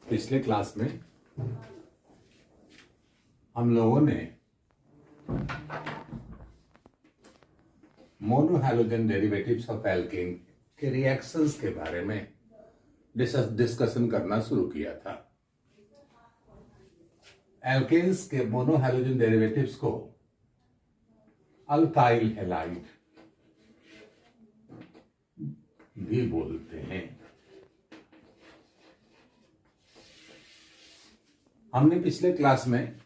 पिछले क्लास में हम लोगों ने मोनोहैलोजन डेरिवेटिव्स ऑफ एल्केन के रिएक्शंस के बारे में डिस्कशन करना शुरू किया था। एल्केन्स के मोनोहैलोजन डेरिवेटिव्स को अल्काइल हैलाइड भी बोलते हैं। हमने पिछले क्लास में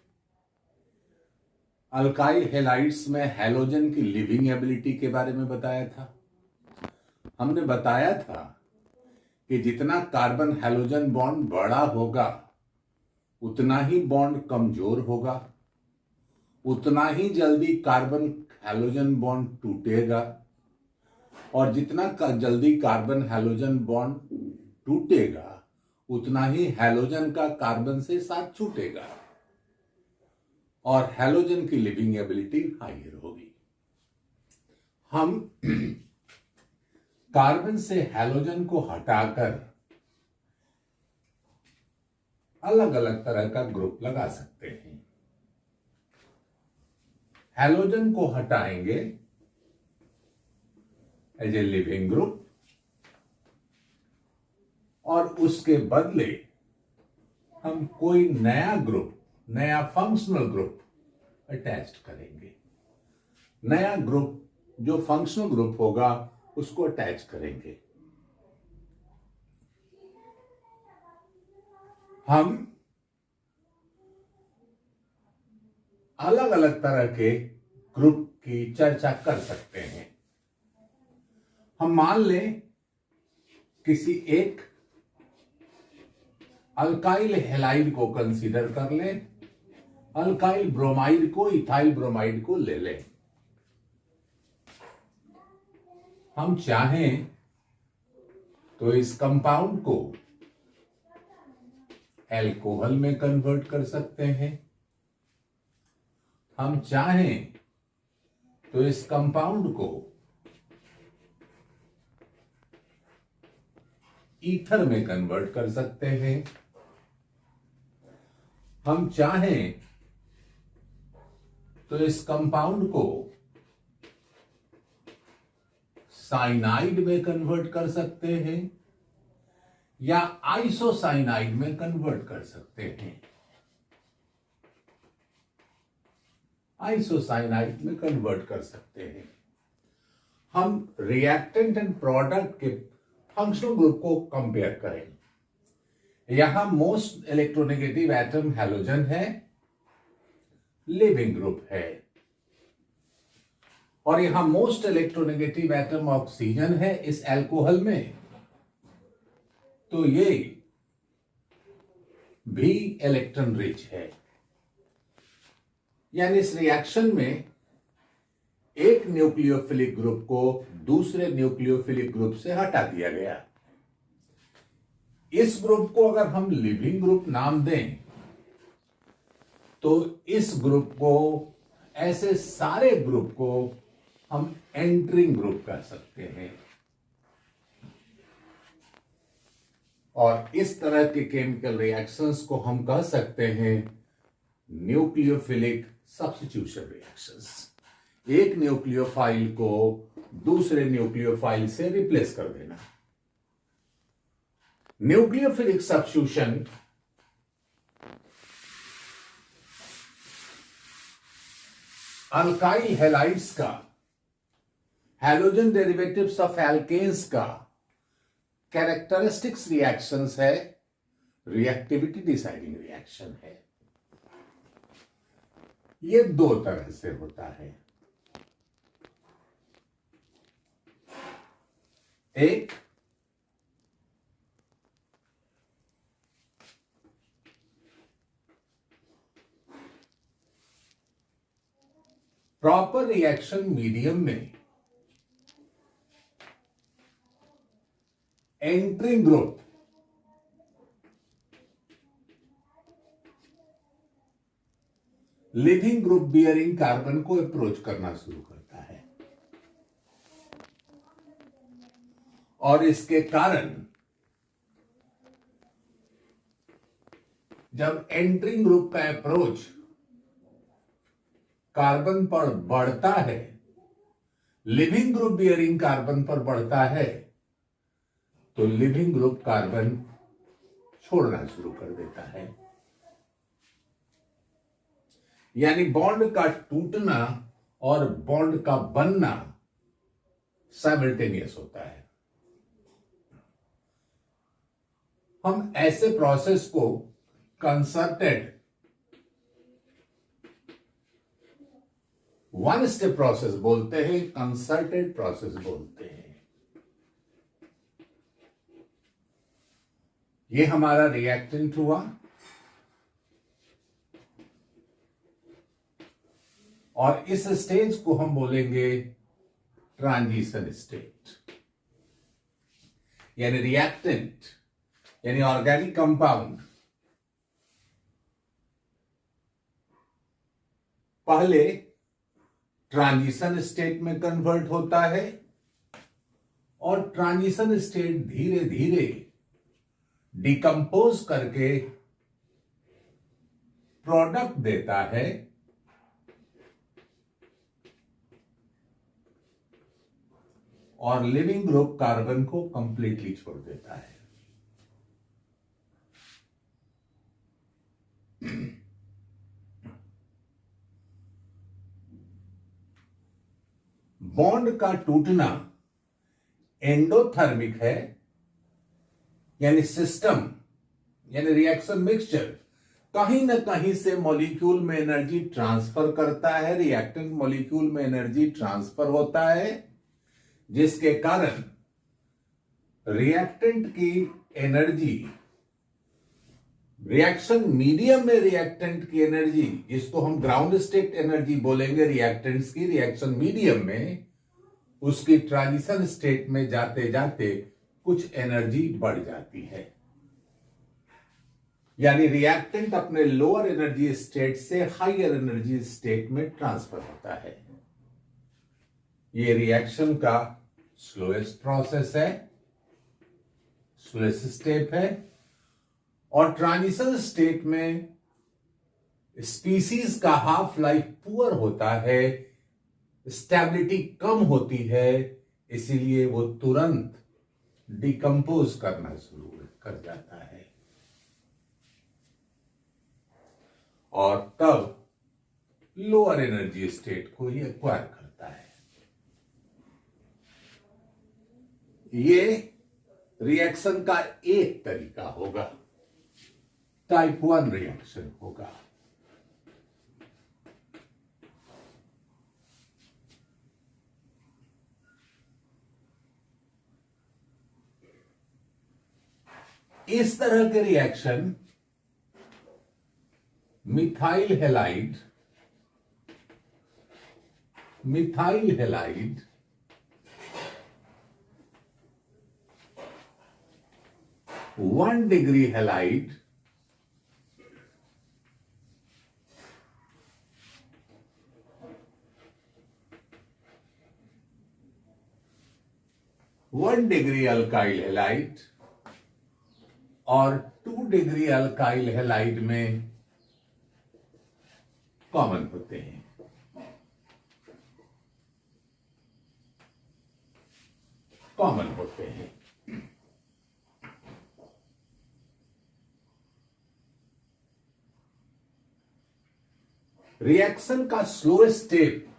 अल्काइल हैलाइड्स में हैलोजन की लिविंग एबिलिटी के बारे में बताया था। हमने बताया था कि जितना कार्बन हैलोजन बॉन्ड बड़ा होगा उतना ही बॉन्ड कमजोर होगा, उतना ही जल्दी कार्बन हैलोजन बॉन्ड टूटेगा, और जितना जल्दी कार्बन हैलोजन बॉन्ड टूटेगा उतना ही हैलोजन का कार्बन से साथ छूटेगा और हैलोजन की लिविंग एबिलिटी हायर होगी। हम कार्बन से हैलोजन को हटाकर अलग अलग तरह का ग्रुप लगा सकते हैं। हैलोजन को हटाएंगे एज ए लिविंग ग्रुप और उसके बदले हम कोई नया ग्रुप, नया फंक्शनल ग्रुप अटैच करेंगे। नया ग्रुप जो फंक्शनल ग्रुप होगा उसको अटैच करेंगे। हम अलग अलग तरह के ग्रुप की चर्चा कर सकते हैं। हम मान लें किसी एक अल्काइल हैलाइड को कंसीडर कर लें, अल्काइल ब्रोमाइड को, इथाइल ब्रोमाइड को ले लें। हम चाहें तो इस कंपाउंड को एल्कोहल में कन्वर्ट कर सकते हैं। हम चाहें तो इस कंपाउंड को ईथर में कन्वर्ट कर सकते हैं। हम चाहें तो इस कंपाउंड को साइनाइड में कन्वर्ट कर सकते हैं या आइसोसाइनाइड में कन्वर्ट कर सकते हैं। आइसोसाइनाइड में कन्वर्ट कर सकते हैं। हम रिएक्टेंट एंड प्रोडक्ट के फंक्शनल ग्रुप को कंपेयर करें। यहां मोस्ट इलेक्ट्रोनेगेटिव एटम हैलोजन है, लिविंग ग्रुप है, और यहां मोस्ट इलेक्ट्रोनेगेटिव एटम ऑक्सीजन है इस एल्कोहल में, तो ये भी इलेक्ट्रॉन रिच है। यानी इस रिएक्शन में एक न्यूक्लियोफिलिक ग्रुप को दूसरे न्यूक्लियोफिलिक ग्रुप से हटा दिया गया। इस ग्रुप को अगर हम लिविंग ग्रुप नाम दें तो इस ग्रुप को, ऐसे सारे ग्रुप को हम एंटरिंग ग्रुप कह सकते हैं। और इस तरह के केमिकल रिएक्शंस को हम कह सकते हैं न्यूक्लियोफिलिक सब्स्टिट्यूशन रिएक्शंस। एक न्यूक्लियोफाइल को दूसरे न्यूक्लियोफाइल से रिप्लेस कर देना। न्यूक्लियोफिलिक सब्स्टिट्यूशन अल्काइल हैलाइड्स का, हैलोजन डेरिवेटिव्स ऑफ एल्केन्स का कैरेक्टरिस्टिक्स रिएक्शंस है, रिएक्टिविटी डिसाइडिंग रिएक्शन है। ये दो तरह से होता है। एक प्रॉपर रिएक्शन मीडियम में entering group leaving group bearing carbon को अप्रोच करना शुरू करता है और इसके कारण जब एंट्रिंग ग्रुप का अप्रोच कार्बन पर बढ़ता है, लिविंग ग्रुप बियरिंग कार्बन पर बढ़ता है, तो लिविंग ग्रुप कार्बन छोड़ना शुरू कर देता है। यानी बॉन्ड का टूटना और बॉन्ड का बनना साइमल्टेनियस होता है। हम ऐसे प्रोसेस को कंसर्टेड वन स्टेप प्रोसेस बोलते हैं, कंसर्टेड प्रोसेस बोलते हैं। ये हमारा रिएक्टेंट हुआ और इस स्टेज को हम बोलेंगे ट्रांजिशन स्टेट। यानी रिएक्टेंट यानी ऑर्गेनिक कंपाउंड पहले ट्रांजिशन स्टेट में कन्वर्ट होता है और ट्रांजिशन स्टेट धीरे धीरे डिकम्पोज करके प्रोडक्ट देता है और लिविंग ग्रुप कार्बन को कंप्लीटली छोड़ देता है। बॉन्ड का टूटना एंडोथर्मिक है, यानी सिस्टम यानी रिएक्शन मिक्सचर कहीं ना कहीं से मॉलिक्यूल में एनर्जी ट्रांसफर करता है, रिएक्टेंट मॉलिक्यूल में एनर्जी ट्रांसफर होता है, जिसके कारण रिएक्टेंट की एनर्जी रिएक्शन मीडियम में रिएक्टेंट की एनर्जी, जिसको हम ग्राउंड स्टेट एनर्जी बोलेंगे रिएक्टेंट्स की, रिएक्शन मीडियम में उसकी ट्रांजिशन स्टेट में जाते जाते कुछ एनर्जी बढ़ जाती है। यानी रिएक्टेंट अपने लोअर एनर्जी स्टेट से हायर एनर्जी स्टेट में ट्रांसफर होता है। ये रिएक्शन का स्लोएस्ट प्रोसेस है, स्लोएस्ट स्टेप है और ट्रांजिशन स्टेट में स्पीसीज का हाफ लाइफ पुअर होता है, स्टेबिलिटी कम होती है, इसीलिए वो तुरंत डिकम्पोज करना शुरू कर जाता है और तब लोअर एनर्जी स्टेट को ये एक्वायर करता है। ये रिएक्शन का एक तरीका होगा, टाइप 1 रिएक्शन होगा। इस तरह के reaction methyl halide 1 degree halide one degree alkyl halide और 2 डिग्री अल्काइल हैलाइड में कॉमन होते हैं। रिएक्शन का स्लोएस्ट स्टेप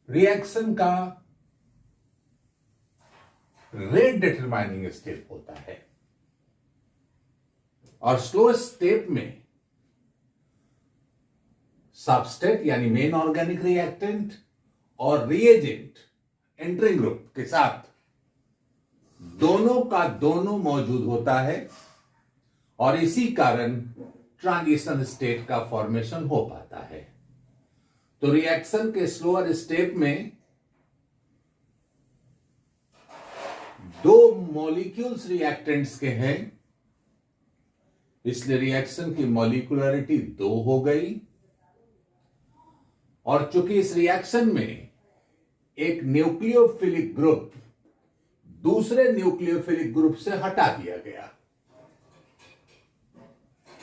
रिएक्शन का रेट डिटरमाइनिंग स्टेप होता है और स्लोएस्ट स्टेप में सबस्ट्रेट यानी मेन ऑर्गेनिक रिएक्टेंट और रिएजेंट एंट्रिंग ग्रुप के साथ दोनों का दोनों मौजूद होता है और इसी कारण ट्रांजिशन स्टेट का फॉर्मेशन हो पाता है। तो रिएक्शन के स्लोअर स्टेप में दो मॉलिक्यूल्स रिएक्टेंट्स के हैं, इसलिए रिएक्शन की मॉलिक्यूलरिटी 2 हो गई और चूंकि इस रिएक्शन में एक न्यूक्लियोफिलिक ग्रुप दूसरे न्यूक्लियोफिलिक ग्रुप से हटा दिया गया।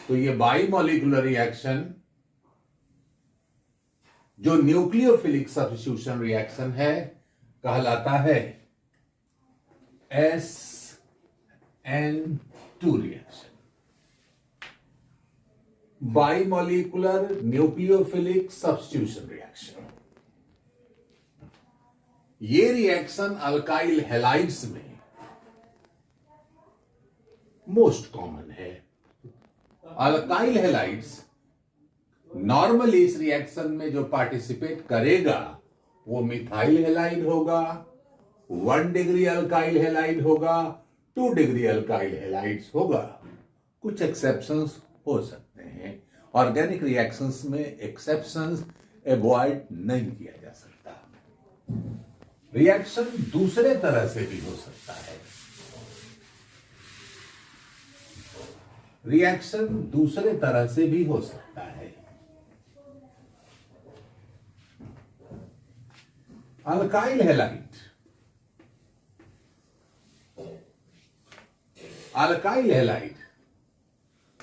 तो ये बाइमॉलिक्यूलर रिएक्शन जो न्यूक्लियोफिलिक सब्स्टिट्यूशन रिएक्शन है कहलाता है SN2 reaction, bimolecular nucleophilic substitution reaction. ये रिएक्शन अल्काइल हैलाइड्स में मोस्ट कॉमन है। अल्काइल हैलाइड्स नॉर्मली इस रिएक्शन में जो पार्टिसिपेट करेगा वो मिथाइल हैलाइड होगा, 1 डिग्री अल्काइल हैलाइड होगा, 2 डिग्री अल्काइल हैलाइड्स होगा। कुछ एक्सेप्शंस हो सकते हैं। ऑर्गेनिक रिएक्शंस में एक्सेप्शंस अवॉइड नहीं किया जा सकता। रिएक्शन दूसरे तरह से भी हो सकता है। रिएक्शन दूसरे तरह से भी हो सकता है। अल्काइल हैलाइड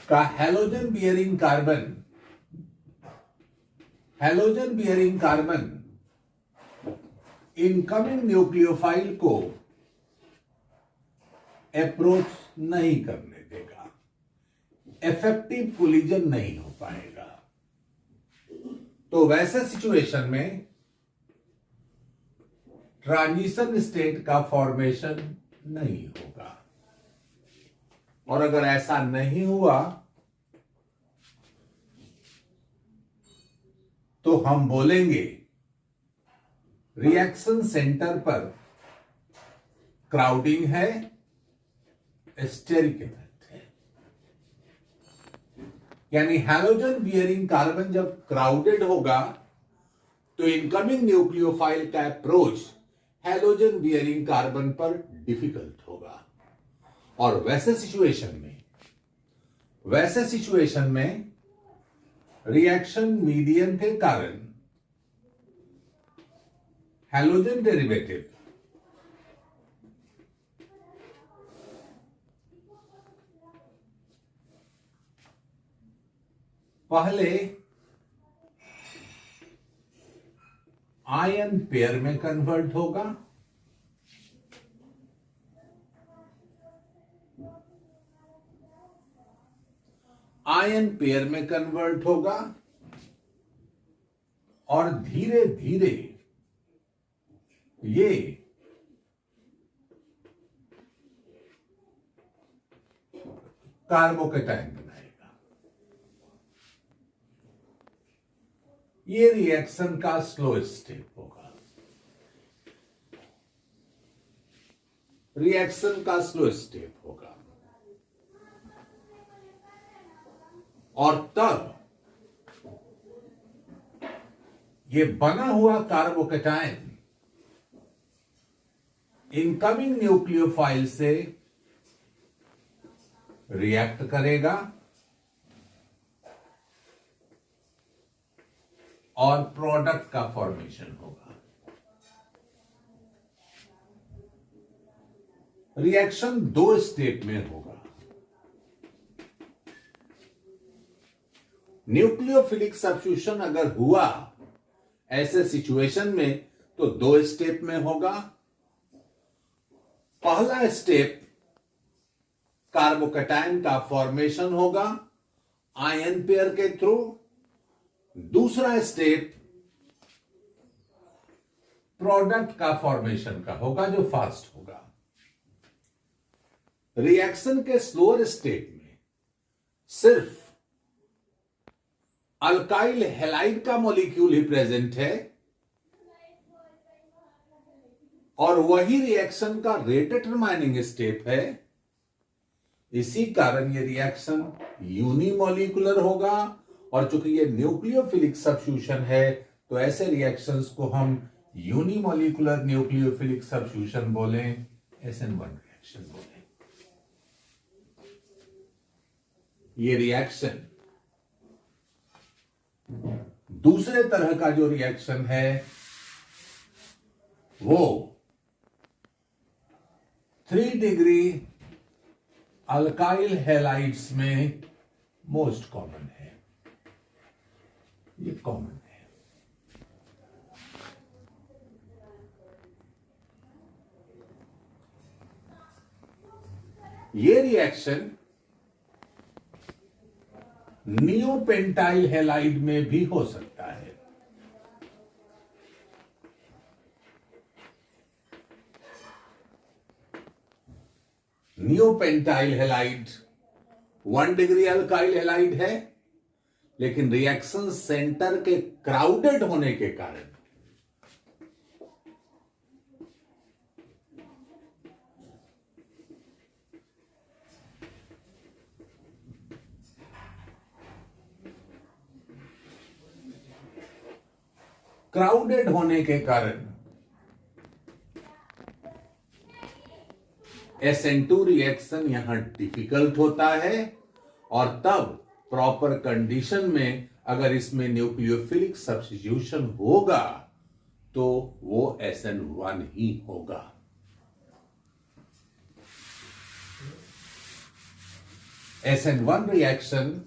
का halogen bearing carbon incoming nucleophile को अप्रोच नहीं करने देगा, इफेक्टिव कोलिजन नहीं हो पाएगा। तो वैसे सिचुएशन में ट्रांजिशन स्टेट का फॉर्मेशन नहीं होगा। और अगर ऐसा नहीं हुआ तो हम बोलेंगे रिएक्शन सेंटर पर क्राउडिंग है, स्टेरिक इफेक्ट है। यानी हैलोजन बियरिंग कार्बन जब क्राउडेड होगा तो इनकमिंग न्यूक्लियोफाइल का अप्रोच हैलोजन बियरिंग कार्बन पर डिफिकल्ट होगा। और वैसे सिचुएशन में रिएक्शन मीडियम के कारण हैलोजन डेरिवेटिव पहले आयन पेयर में कन्वर्ट होगा, और धीरे धीरे ये कार्बोकेटाइन बनाएगा। ये रिएक्शन का स्लो स्टेप होगा। और तब ये बना हुआ कार्बोकेटाइन इनकमिंग न्यूक्लियोफाइल से रिएक्ट करेगा और प्रोडक्ट का फॉर्मेशन होगा। रिएक्शन 2 स्टेप में होगा। न्यूक्लियोफिलिक सब्स्टिट्यूशन अगर हुआ ऐसे सिचुएशन में तो 2 स्टेप में होगा। पहला स्टेप कार्बोकेटाइन का फॉर्मेशन होगा आयन पेयर के थ्रू। दूसरा स्टेप प्रोडक्ट का फॉर्मेशन का होगा जो फास्ट होगा। रिएक्शन के स्लोअर स्टेट में सिर्फ अल्काइल हैलाइड का मॉलिक्यूल ही प्रेजेंट है और वही रिएक्शन का रेट डिटरमाइनिंग स्टेप है। इसी कारण ये रिएक्शन यूनिमॉलिक्यूलर होगा और चूंकि ये न्यूक्लियोफिलिक सब्स्टिट्यूशन है तो ऐसे रिएक्शंस को हम यूनिमॉलिक्यूलर न्यूक्लियोफिलिक सब्स्टिट्यूशन बोलें, SN1 रिएक्शन बोलें। ये रिएक्शन दूसरे तरह का जो रिएक्शन है वो 3 डिग्री अल्काइल हैलाइड्स में मोस्ट कॉमन है, ये कॉमन है। ये रिएक्शन नियोपेंटाइल हैलाइड में भी हो सकता है। Neopentyl halide 1 degree alkyl halide है, लेकिन रिएक्शन सेंटर के क्राउडेड होने के कारण SN2 रिएक्शन यहां डिफिकल्ट होता है, और तब प्रॉपर कंडीशन में अगर इसमें न्यूक्लियोफिलिक सब्स्टिट्यूशन होगा तो वो SN1 ही होगा। SN1 रिएक्शन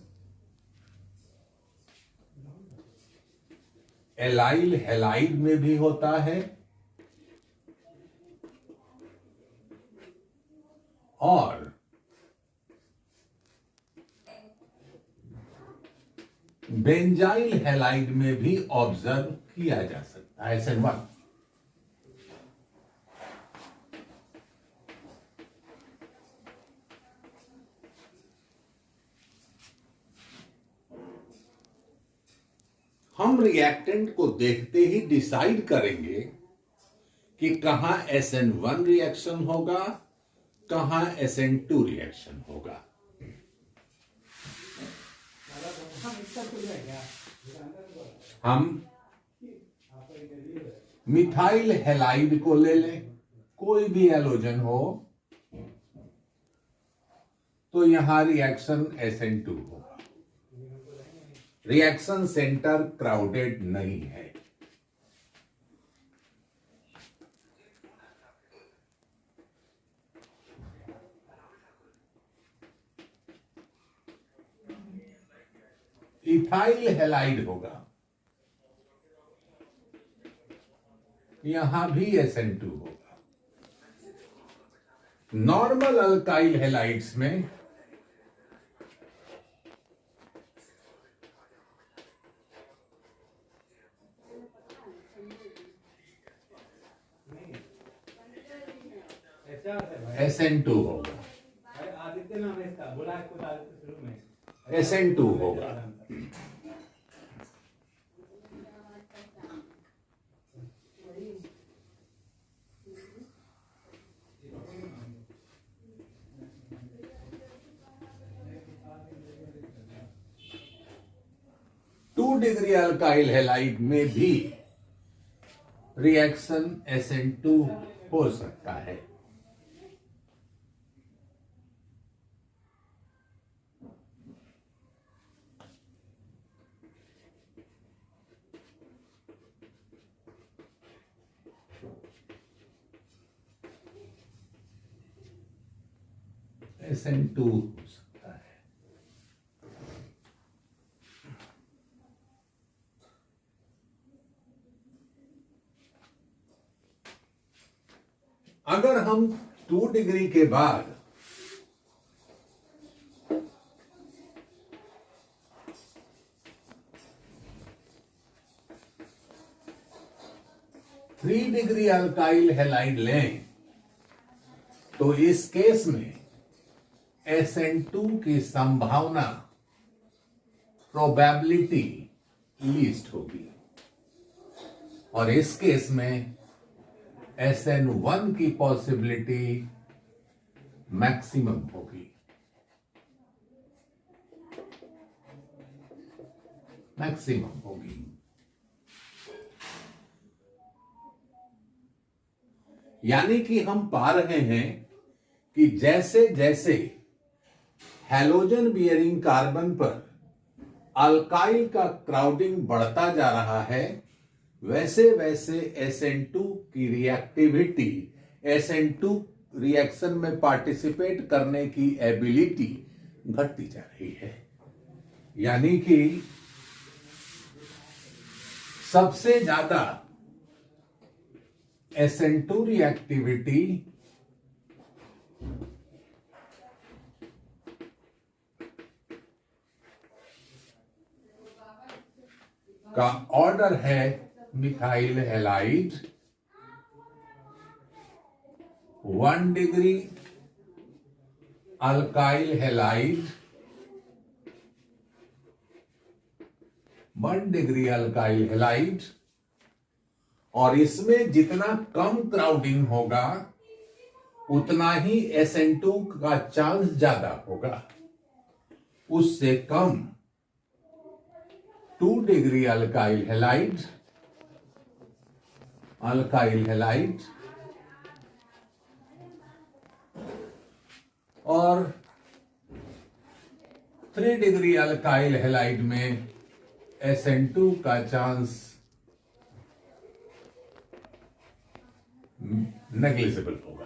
एलाइल हैलाइड में भी होता है और बेंजाइल हैलाइड में भी ऑब्जर्व किया जा सकता है SN1। हम रिएक्टेंट को देखते ही डिसाइड करेंगे कि कहां SN1 रिएक्शन होगा, कहां SN2 रिएक्शन होगा। हम मिथाइल हैलाइड को ले लें, कोई भी हैलोजन हो, तो यहां रिएक्शन SN2 होगा। रिएक्शन सेंटर क्राउडेड नहीं है। इथाइल हैलाइड होगा, यहां भी SN2 होगा। नॉर्मल अल्काइल हैलाइड्स में SN2 होगा, आदित्य नाम है इसका, बोला है खुद आदित्य शुरू में। SN2 होगा। टू डिग्री अल्काइल हैलाइड में भी रिएक्शन SN2 हो सकता है। SN2 हो सकता है। अगर हम 2 डिग्री के बाद थ्री डिग्री अल्काइल हैलाइड लें तो इस केस में SN2 की संभावना, प्रोबेबिलिटी लीस्ट होगी, और इस केस में SN1 की पॉसिबिलिटी मैक्सिमम होगी। मैक्सिमम होगी। यानी कि हम पा रहे हैं कि जैसे जैसे हैलोजन बियरिंग कार्बन पर अल्काइल का क्राउडिंग बढ़ता जा रहा है, वैसे वैसे SN2 की रिएक्टिविटी, SN2 रिएक्शन में पार्टिसिपेट करने की एबिलिटी घटती जा रही है। यानी कि सबसे ज्यादा SN2 रिएक्टिविटी का ऑर्डर है methyl halide 1 degree, alkyl halide 1 degree alkyl halide, और इसमें जितना कम क्राउडिंग होगा उतना ही SN2 का चांस ज्यादा होगा। उससे कम 2 डिग्री अल्काइल हैलाइड और 3 डिग्री अल्काइल हैलाइड में SN2 का चांस नेग्लिजिबल होगा।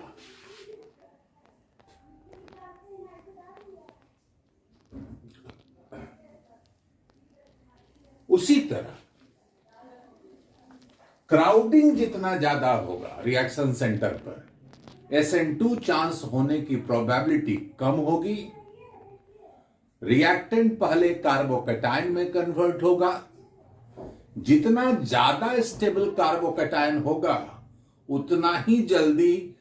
उसी तरह क्राउडिंग जितना ज्यादा होगा रिएक्शन सेंटर पर, SN2 चांस होने की प्रोबेबिलिटी कम होगी। रिएक्टेंट पहले कार्बोकैटायन में कन्वर्ट होगा। जितना ज्यादा स्टेबल कार्बोकैटायन होगा उतना ही जल्दी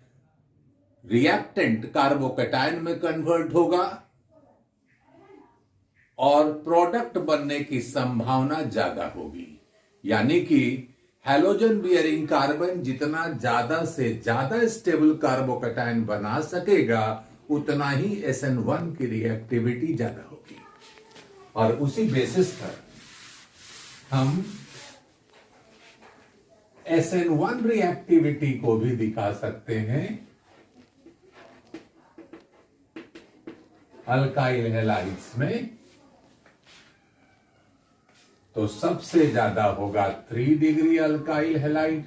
रिएक्टेंट कार्बोकैटायन में कन्वर्ट होगा और प्रोडक्ट बनने की संभावना ज्यादा होगी। यानी कि हैलोजन बियरिंग कार्बन जितना ज्यादा से ज्यादा स्टेबल कार्बोकैटायन बना सकेगा उतना ही SN1 की रिएक्टिविटी ज्यादा होगी। और उसी बेसिस पर हम SN1 रिएक्टिविटी को भी दिखा सकते हैं अल्काइल हैलाइड्स में। तो सबसे ज्यादा होगा 3 degree alkyl halide,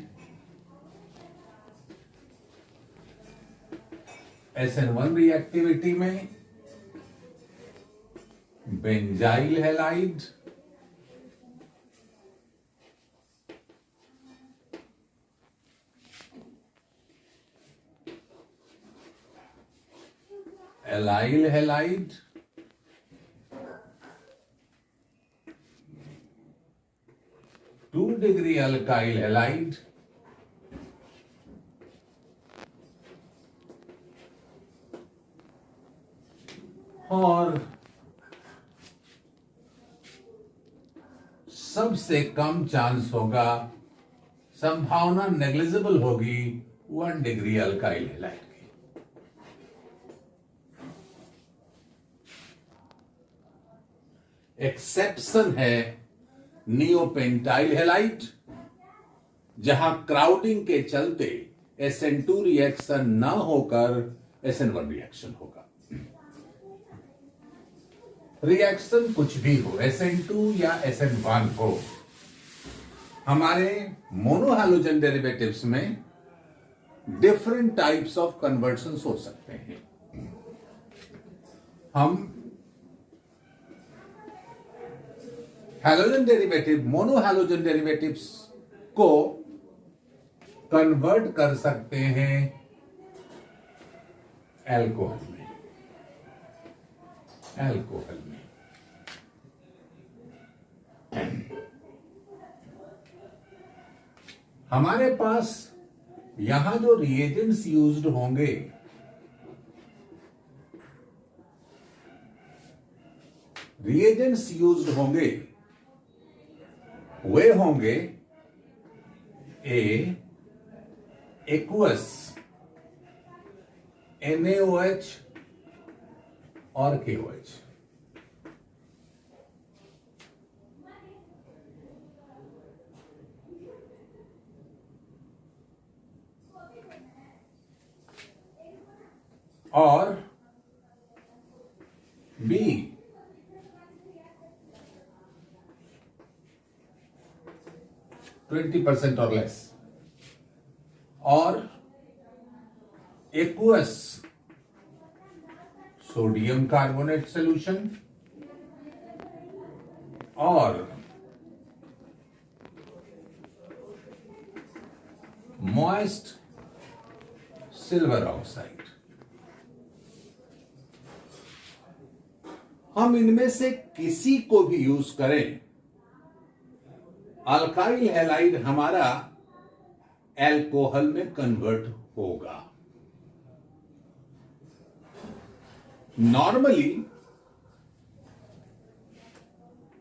SN1 reactivity में benzyl halide, allyl halide, two degree alkyl halide, और सबसे कम चांस होगा, संभावना नेग्लिजिबल होगी 1 डिग्री अल्काइल हैलाइड की। एक्सेप्शन है नियोपेंटाइल हैलाइड, जहां क्राउडिंग के चलते SN2 रिएक्शन ना होकर SN1 रिएक्शन होगा। रिएक्शन कुछ भी हो, SN2 या SN1 हो, हमारे मोनोहैलोजन डेरिवेटिव्स में डिफरेंट टाइप्स ऑफ कन्वर्जन्स हो सकते हैं। हम हैलोजन डेरिवेटिव, मोनोहैलोजन डेरिवेटिव्स को कन्वर्ट कर सकते हैं अल्कोहल में। हमारे पास यहां जो रिएजेंट्स यूज्ड होंगे वे होंगे एक्वस, NaOH और KOH। और B 20% और लेस, और एक्वस सोडियम कार्बोनेट सॉल्यूशन और मॉइस्ट सिल्वर ऑक्साइड। हम इनमें से किसी को भी यूज करें, अल्काइल हैलाइड हमारा एल्कोहल में कन्वर्ट होगा। नॉर्मली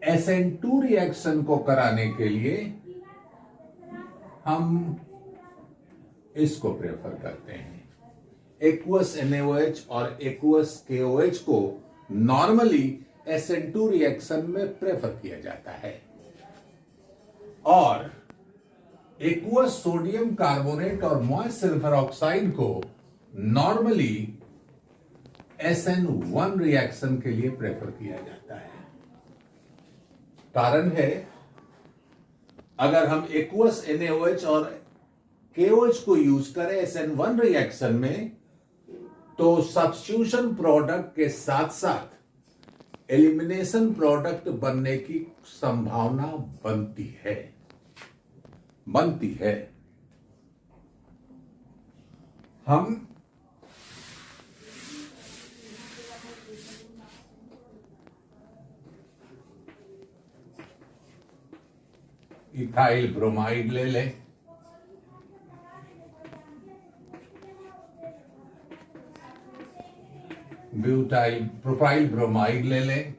SN2 रिएक्शन को कराने के लिए हम इसको प्रेफर करते हैं। एक्वस NaOH और एक्वस KOH को नॉर्मली SN2 रिएक्शन में प्रेफर किया जाता है और एक्वस सोडियम कार्बोनेट और मॉइस्ट सिल्वर ऑक्साइड को नॉर्मली SN1 रिएक्शन के लिए प्रेफर किया जाता है। कारण है, अगर हम एक्वस NaOH और KOH को यूज करें SN1 रिएक्शन में, तो सब्स्टिट्यूशन प्रोडक्ट के साथ साथ एलिमिनेशन प्रोडक्ट बनने की संभावना बनती है। हम इथाइल ब्रोमाइड ले लें, ब्यूटाइल प्रोपाइल ब्रोमाइड ले लें,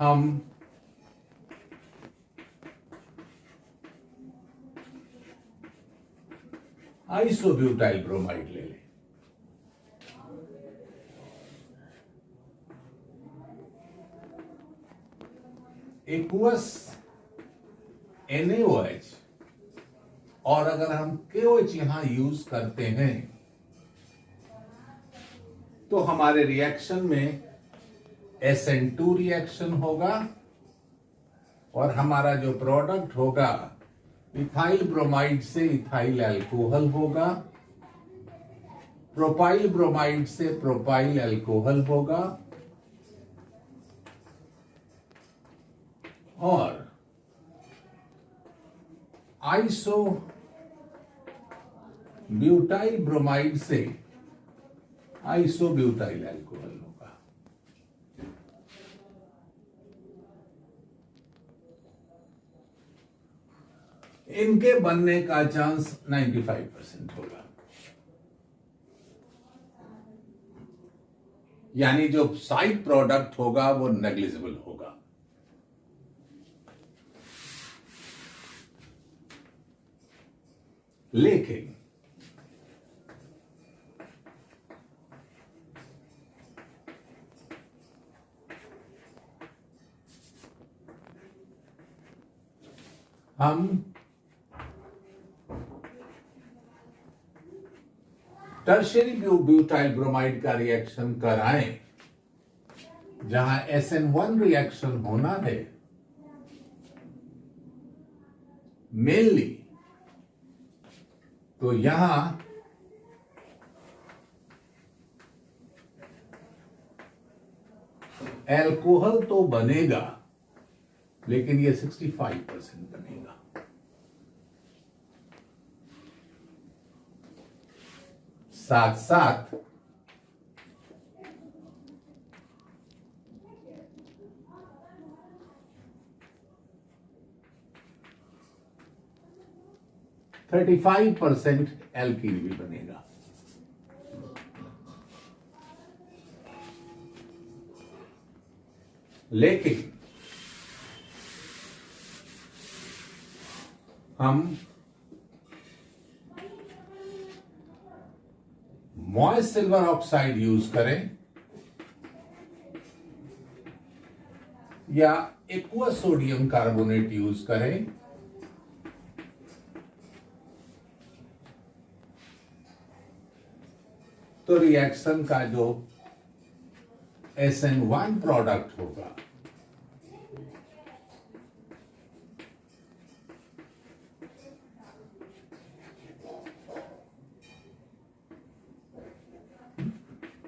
हम आइसोब्यूटाइल ब्रोमाइड ले लें। एक्वस NaOH और अगर हम KOH यहां यूज करते हैं तो हमारे रिएक्शन में SN2 रिएक्शन होगा और हमारा जो प्रोडक्ट होगा इथाइल ब्रोमाइड से इथाइल अल्कोहल होगा, प्रोपाइल ब्रोमाइड से प्रोपाइल अल्कोहल होगा और आइसो ब्यूटाइल ब्रोमाइड से आइसोब्यूटाइल अल्कोहल होगा। इनके बनने का चांस 95% होगा, यानी जो साइड प्रोडक्ट होगा वो नेग्लिजिबल होगा। लेकिन हम टर्शियरी ब्यूटाइल ब्रोमाइड का रिएक्शन कराएं जहां SN1 रिएक्शन होना है, मेनली तो यहां एल्कोहल तो बनेगा लेकिन ये 65% बनेगा। साथ साथ %35 एल्कीन भी बनेगा। लेकिन हम मॉइस्ट सिल्वर ऑक्साइड यूज करें या एक्वस सोडियम कार्बोनेट यूज करें, तो रिएक्शन का जो SN1 प्रोडक्ट होगा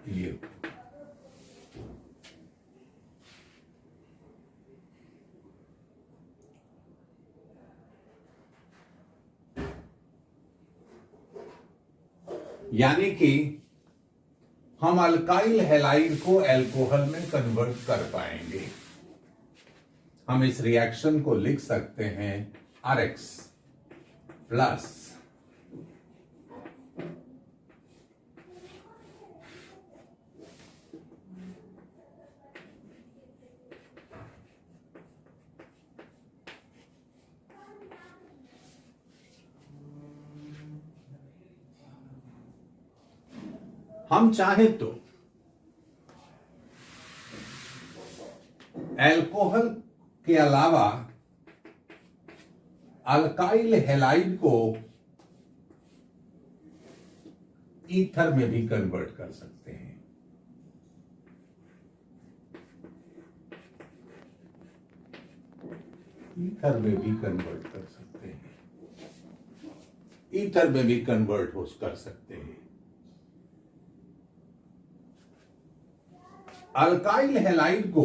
ये यानी कि हम अल्काइल हैलाइड को अल्कोहल में कन्वर्ट कर पाएंगे। हम इस रिएक्शन को लिख सकते हैं RX प्लस हम चाहे तो अल्कोहल के अलावा अल्काइल हैलाइड को ईथर में भी कन्वर्ट कर सकते हैं। ईथर में भी कन्वर्ट कर सकते हैं। ईथर में भी कन्वर्ट कर सकते हैं। अल्काइल हैलाइड को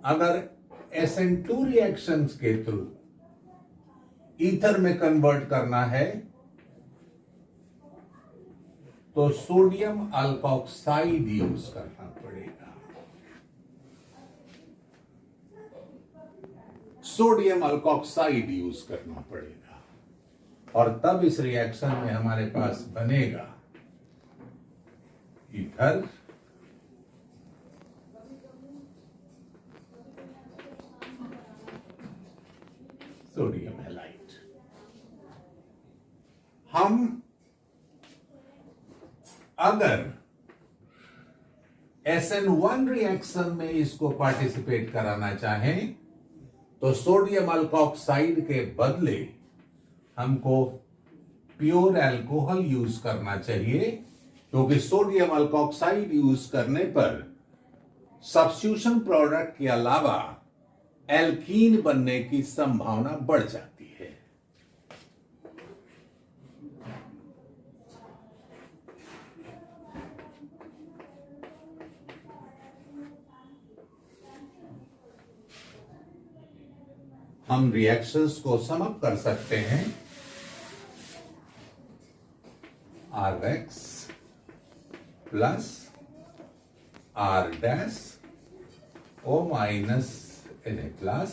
अगर SN2 रिएक्शंस के थ्रू ईथर में कन्वर्ट करना है तो सोडियम अल्कोक्साइड यूज करना पड़ेगा। सोडियम अल्कोक्साइड यूज करना पड़ेगा और तब इस रिएक्शन में हमारे पास बनेगा ईथर सोडियम हैलाइड। हम अगर SN1 रिएक्शन में इसको पार्टिसिपेट कराना चाहें तो सोडियम अल्कोक्साइड के बदले हमको प्योर अल्कोहल यूज करना चाहिए, क्योंकि सोडियम अल्कोक्साइड यूज करने पर सब्स्टिट्यूशन प्रोडक्ट के अलावा एल्कीन बनने की संभावना बढ़ जाती है। हम रिएक्शंस को सम अप कर सकते हैं। RX plus R dash O minus Na plus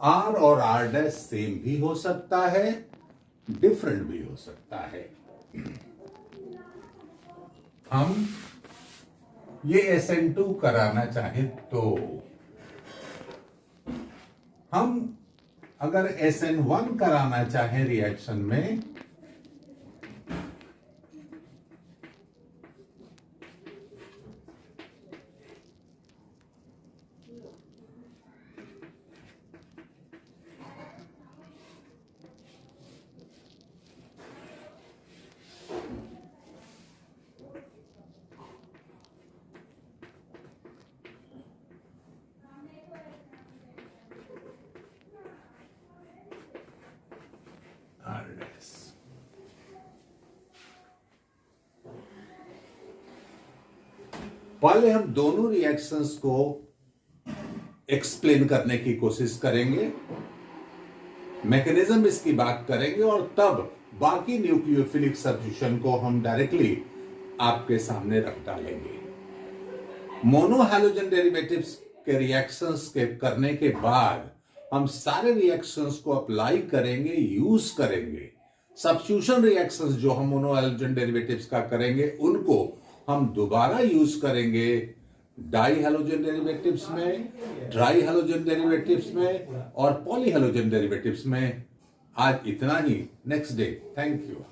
R और R डैश सेम भी हो सकता है, डिफरेंट भी हो सकता है। हम ये SN2 कराना चाहे तो हम अगर SN1 कराना चाहे रिएक्शन में पहले हम दोनों रिएक्शंस को एक्सप्लेन करने की कोशिश करेंगे, मैकेनिज्म इसकी बात करेंगे और तब बाकी न्यूक्लियोफिलिक सब्स्टिट्यूशन को हम डायरेक्टली आपके सामने रख डालेंगे। मोनो हैलोजन डेरिवेटिव्स के रिएक्शंस के करने के बाद हम सारे रिएक्शंस को अप्लाई करेंगे, यूज करेंगे। सब्स्टिट्यूशन रिएक्शंस जो हम मोनो हैलोजन डेरिवेटिव्स का करेंगे उनको हम दोबारा यूज करेंगे डाई हैलोजन डेरिवेटिव्स में, ट्राई हैलोजन डेरिवेटिव्स में और पॉली हैलोजन डेरिवेटिव्स में। आज इतना ही, नेक्स्ट डे। Thank you.